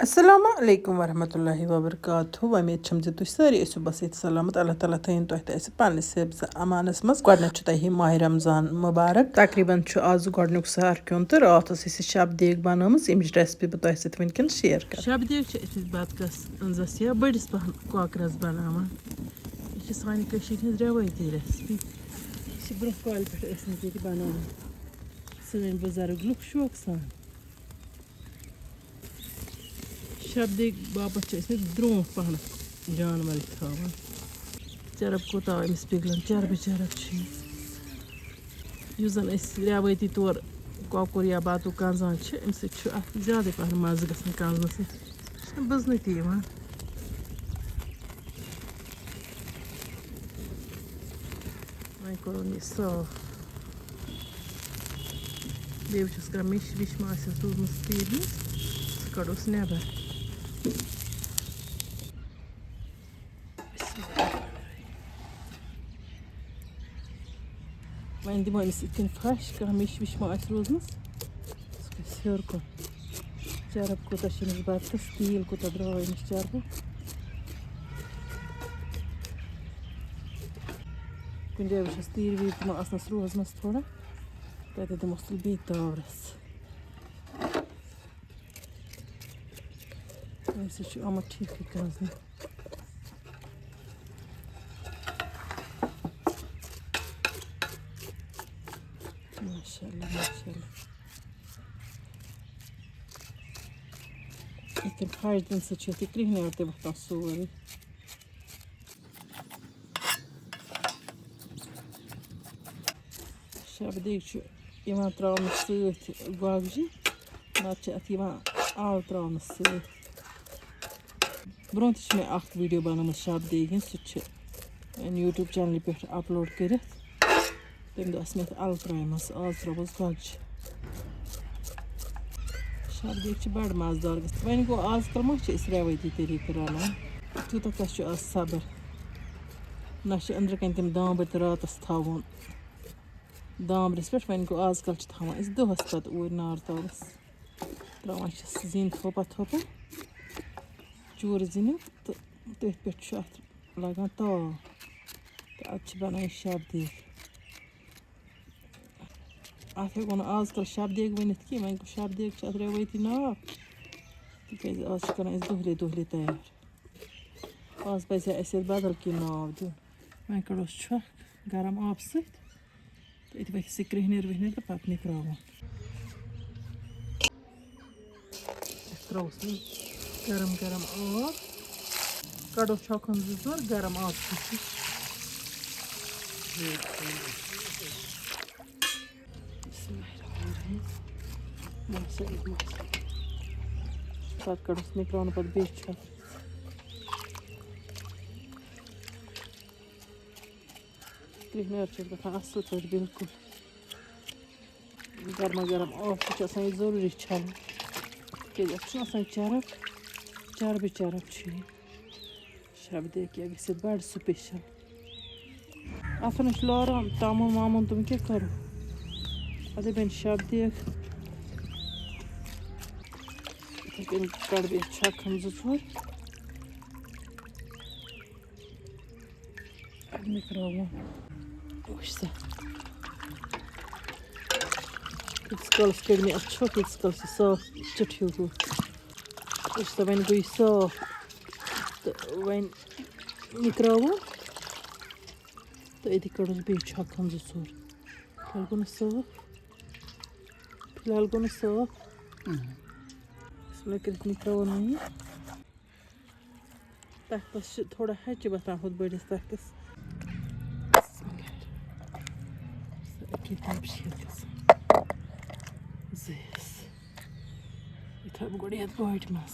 Assalamu alaikum warahmatullahi wabarakatuh. Umeed छम तुम सारी ऐसो बस सलामत अल्लाह ताला थैन तुह तह पानस हिफ्ज़ अमानस मज गडनत तह माह रमज़ान मुबारक तकरीबन आज गडनुक सहर क्यों तो रात शब देग बनामस अमिच रेसिपी बह तुह सत वनकन शेयर कर शब देग बतकस अंजस या बड़िस पहन कॉकरस बनावान यह सानि हज रवायती रेसिपी यह ब्रोह कल पे बनान सन बुजुर्ग लुक शौक सान शब देग बापत द्रोह पहन जानवर थवान चरब कोता अमिस पिघलान चरब चरब जन रवायती तौर कौकुर या बातू कंजान अम ज्यादा पहन मज़ ग कंजनस बुजन तवान वह कोर यह साफ बे कर मिश विश मा रूजम तीर सह कड़ोस नबर वह दिमो अमिस इन फश कह मिश विश मा रूजम सह हेर कुन चरब कोता बतस तील कोता द्राव अमिस चरब कुन जाय वस तीर वीर दिमो आसनस रोजमस थोड़ा तत दिमोस बे तावरस सह आमत ठीक कंजन माशाअल्लाह माशाअल्लाह इतन फश दिन सह क्रिहनर ते वतान सोरे शब देग त्रावन सत गोगजी नत अत आव त्रावन सत ब्रोह ते मे वीडियो बनामत शब देग सह यूट्यूब चैनल पे अपलोड कर तम दह मे अल त्रमस आज त्रोवस गोगजी शब देग बड़ मज़ेदार वन गो आजकल मा रवायती तरीके रानान तूत कस आज सब्र ना अंदर कन तम दाबर तो रातस थवन दामरस पे वन गो आजकल थवान दहस पे ऊर नार तवस त्रावान जिन थोपा थोपा चूर जिन तो तथ पे अत लगान ताव तो अत बनान शब देग अत हेको ना आजकल शब देग वन कह वन गो शब देग अत रवायती नाव तिक आज कर दोहले दोहले तैयार आज पज बदल कह नाव दिन वह कड़ोस गरम आब सत तो वथ सह क्रिहनर विहनर तो पे निकरान त्रोस गरम गरम आब कड़ो छकन जोर गरम आब पे कड़ोस निकरान पे बे छक क्रिहनर गठान असल पे बिल्कुल गर्मा गर्म आब यह जरूरी छल क्या चरब चरब चरब शब देग क्या ग बड़ स्पेशल अतन लारान तामुन वामुन तुम क्या करो अदे बन शब देग कड़ बे छकन जोर निकरावन वह कलस कड़ मे अत छक कल साफ चिट्ठू हूँ वन गो साफ तो वन निकरावन तो ये कड़ोस बे छकन जोर फिलहाल गो साफ फिलहाल गो साफ कर निकरावन वह तथस थोड़ा हच वतान हुत बड़िस तथस जस यह थो बह गोड़ बाट मज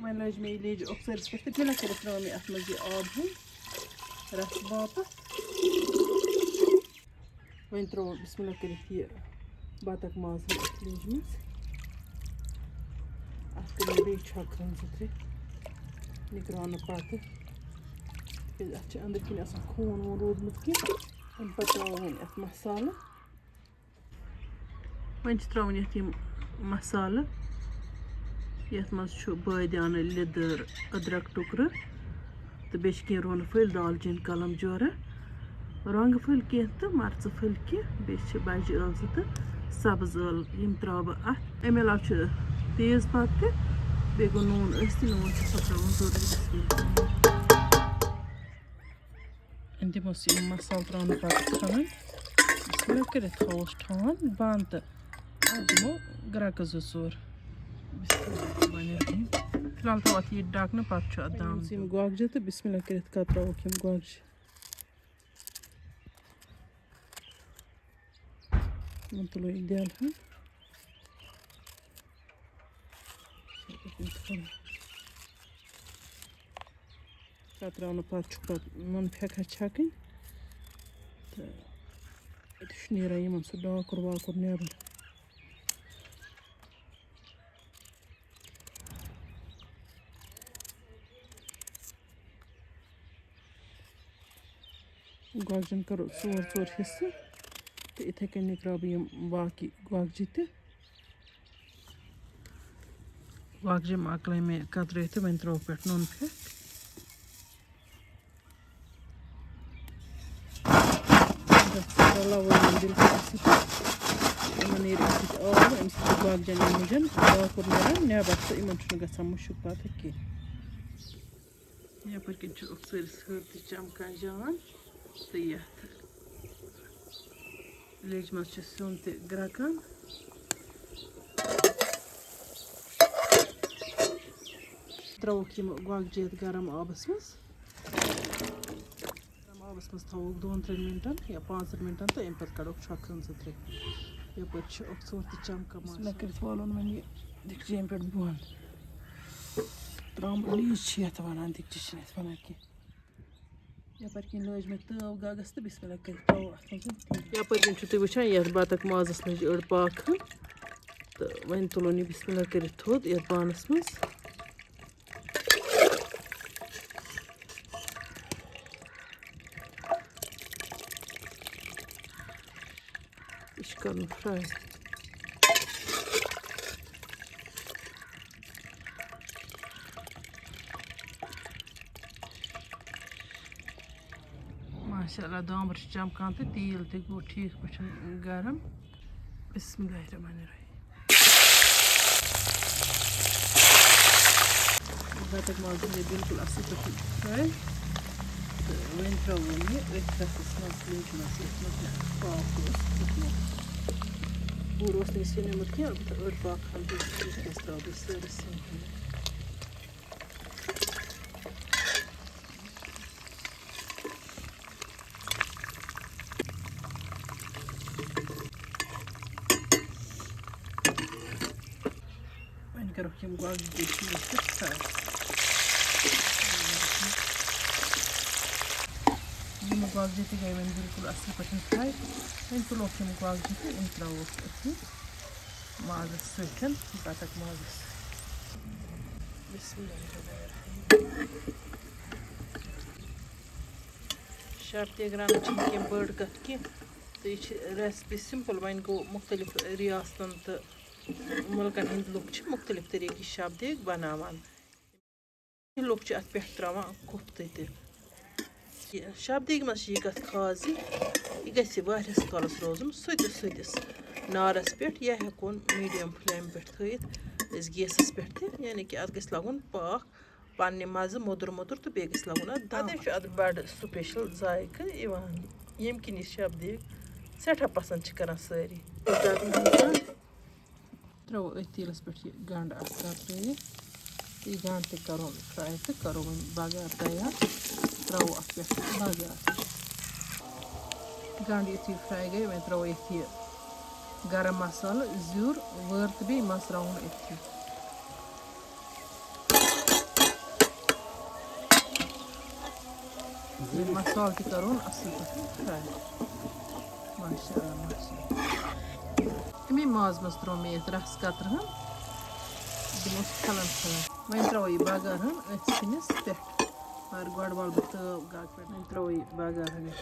वन लज मे लेज अक्सरस पे तो फिलहाल कर त्रा मे अत मज आब हूँ रस बापत वन त्रो बिस्मिल्लाह कर बतख माज लेज मज अत कर बे छकन जो त्रे निकरान पे Because I'm going to corn or road and put on it masala. When you throw in it masala, yet must show baidan leather adrak tukra. The beshkin run full dalgin kalam jora. Rang full kent, marz full ki, besh baji alzata, sabzal him traba at emelach teas patte, begonon estinon to and the most in masal round the back. Smoke it host on, band, admo, gracazusur. Flalto at dark no patch at down. Sim guagjet, bismillah kret katra kim guage. Montolo ideal, huh? Katra on a patch, but non peck a chucking. It's near a human so dark or walk or never. Guajan karo sword history. It can nikrabium waki guagjite. Guagjim acclaim cadrate when drop at non peck. Alla voin dilata sitä. Iman irisit alla imsit guagjan imujan. Guagurneran ne abatta iman chunuga samushu pataki. Ya perché ci diciamo canjan. Tiyat. Lejmas ci sunte grakan. Traukim guagjet garam abasmas. Bas mas tavuk 2-3 minuten ya 5 minuten to empat kadok çakın zıtre. Ya paç oksorti çamka mas. Nakit falon meni dikçem pet buan. Tram liç ya tavan dikçişin etmana ki. Ya parkin loj me tav gagasta bismillah kır tav atın. Ya parkin çutu bıçan ya batak mağazasına ört bakın. Da ventoloni bismillah kır tod ya banasmız. Işkanı fry. Maşallah damar cam kantı değil de bu ठीक बचन गरम बिस्मिल्लाहिर्रहमानिर्रहीम बातक मालूम है बिल्कुल अच्छी पकी fry when throwing it with the small slice Burros nesine mutki altta örtbak halde istadı serisi. Ben karokim guag geçti işte. Yine guagceti gaymen bilkul asli patin fry. Ben tulokim guagceti intravok etni. Mağazı söken batak mağazası. Bismillahirrahmanirrahim. Şartiye gram çimken bird katki. तो ये recipe simple wine को मुख्तलिफ रियासतन तो मुल्कन हिंद लोग मुख्तलिफ तरीके शाब्दिक बनावान लोग अत पे त्रावान कोफ्ते ते शाब्दिक मस यह कत खास यह गि वारियस कालस रोजन सदिस नारस पे या हेकोन मीडियम फ्लेम पे थत गैसस पे यानी कि अत गस लगुन पाक पन्ने मज़ मोदुर मोदुर तो बे गस लगुन अत बड़ स्पेशल जायक यम किन शाब्दिक सठा पसंद करान सारी त्रो तेलस पे गंड त्रे यह गंड ते करो फ्राई तो करो वो बगार तैयार त्रो अत पे बगार गंड यु फ्राई गई वो त्रो ये गरम मसाला जूर वर्त भी मसराउन ये मसाला ते करो असल फ्राई माशाअल्लाह माशाअल्लाह अमी माज मस त्रो मे रस कतर दिमोस खलन खलन वन त्रो यह बगार अथ सिनिस पे पर गोड़ वाल बत गाग पे त्रोई बाजार हने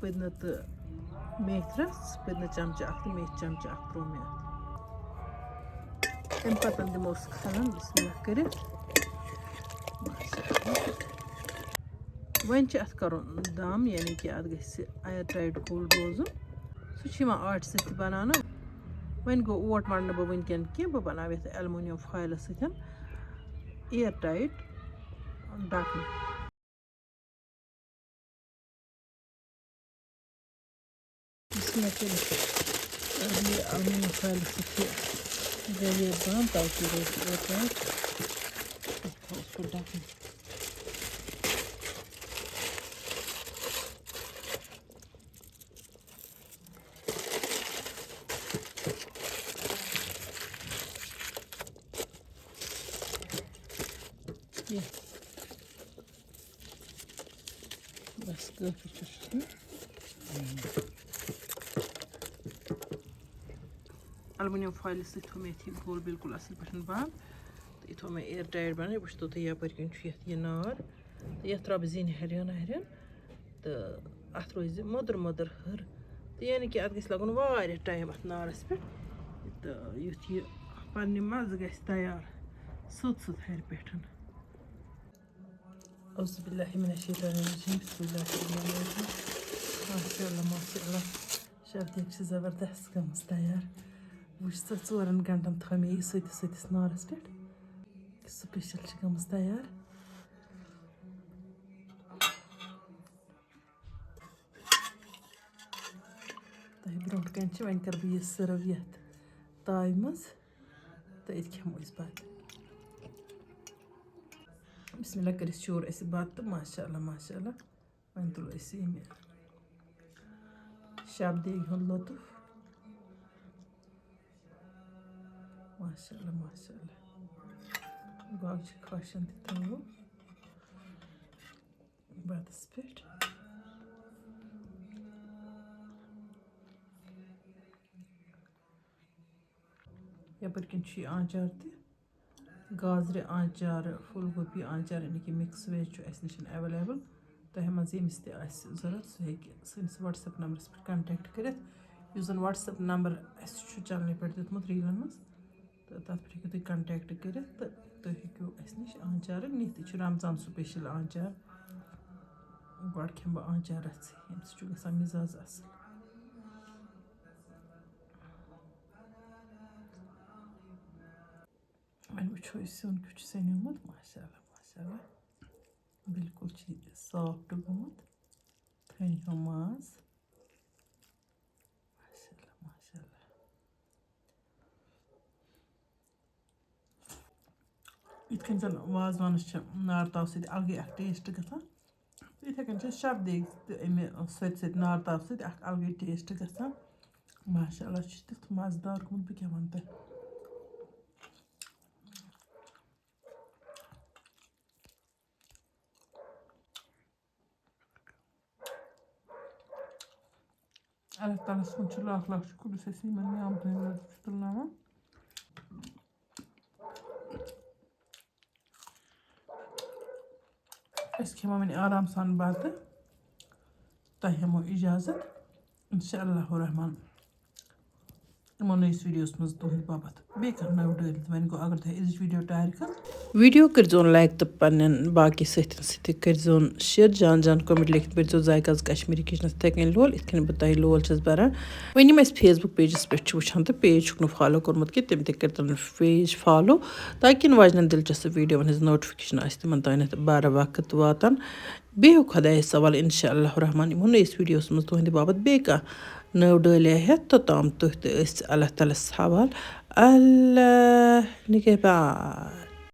पदनत मेथरस पदन चमचा अख मेथ चमचा अख त्रो मे तम पतन दिमो खलन बिस्मिल्लाह कर वन अत कर दम यानी कि अत गस एयर टाइट कोल्ड रोजन सह आट सत बनाना वन गो ओट मार बह वनकन कह बह बना एलुमिनियम फॉइल सतन एयर टाइट ढकन एलुमिनियम फॉइल सत्य बंद ताकि रोज एयर टाइट उसको ढकन बस एलुमिनियम फॉइल सो मे गोल बिल्कुल असल पे बंद तो थो मे एयर टाइट बन वो तो यपर कन ये नार तो ये त्रा बह जीन हरियान हरियान तो अत रोज मोदर मोदर हर तो यानी कि अत गस लगन वारिया टाइम अत नारस पे तो युथ यह पन्ने मज गस तैयार सुत सुत हर पे माशाअल्लाह शेफ देख जबरदस्त गमस तैयार वो 4 घंटन थो मे सतिस नारस पे स्पेशल गमस तैयार तह ब्रोह कन वन कर बह यह सर्व ये ताव मज तो ये खेमो पत बिस्मिल्लाह कर चूर बत माशाअल्लाह माशाअल्लाह वन तुलो शब देग हुंद लुत्फ माशाअल्लाह माशाअल्लाह गोग खोशन थो बतस पे यपर कन आंचार गाजर आंचार फुल गोभी आंचार यानी कि मिक्स वेज निश अवेलेबल तह मज यमिस जरूरत सह सैनिस व्हाट्सएप नंबरस पे कंटेक्ट कर व्हाट्सएप नंबर चैनल पे दितमुत रीलन मज तो तथ पे तुम कंटेक्ट कर तुम हेको निश आंचार नित रमजान स्पेशल आंचार गो खेम बह आंचार रच गसान मिजाज असल वन वो सन क्यों सनोमुत माशाअल्लाह माशाअल्लाह बिल्कुल सॉफ्ट गोमुत थन हो माज माशाअल्लाह माशाअल्लाह इतकन जन वाजवानस नार ताव सत अलग टेस्ट गसान इथे कन शब देग अमे सत नार ताव सत अलग टेस्ट गसान माशाअल्लाह तिथ मजदार गोमुत बह क्या वन तह अल्लाह ताला सुन लाख लाख शुक्र यमन नियामतन तुलना खेमो वन आराम सान बत तह हेमो इजाजत इंशाअल्लाह रहमान यमो नईस वीडियोस मज तुहद बाबत बे कर नव डल वन गो अगर तह इस वीडियो तैयार कर वीडियो कर लाइक तो पन्न बाकी सत कर शेयर जान जान कमेंट लिखित पर जायकाज कश्मीरी किचनस तक लोल इत बह तह लोल बरान वन फेसबुक पेजस पे वुचान तो पेज फॉलो कोर्मुत कि तम कर पेज फॉलो ताकि वाजन दिलचस्प वीडियो हज नोटिफिकेशन तिमन तान बार वक्त वातान बेहू खुदायस सवाल इंशाअल्लाह रहमान यमो नईस वीडियोस मज तुहद बाबत बे नव डलिया हेत तोताम तुह अल्लाह ताला हवाल अल्लाह निगहबान।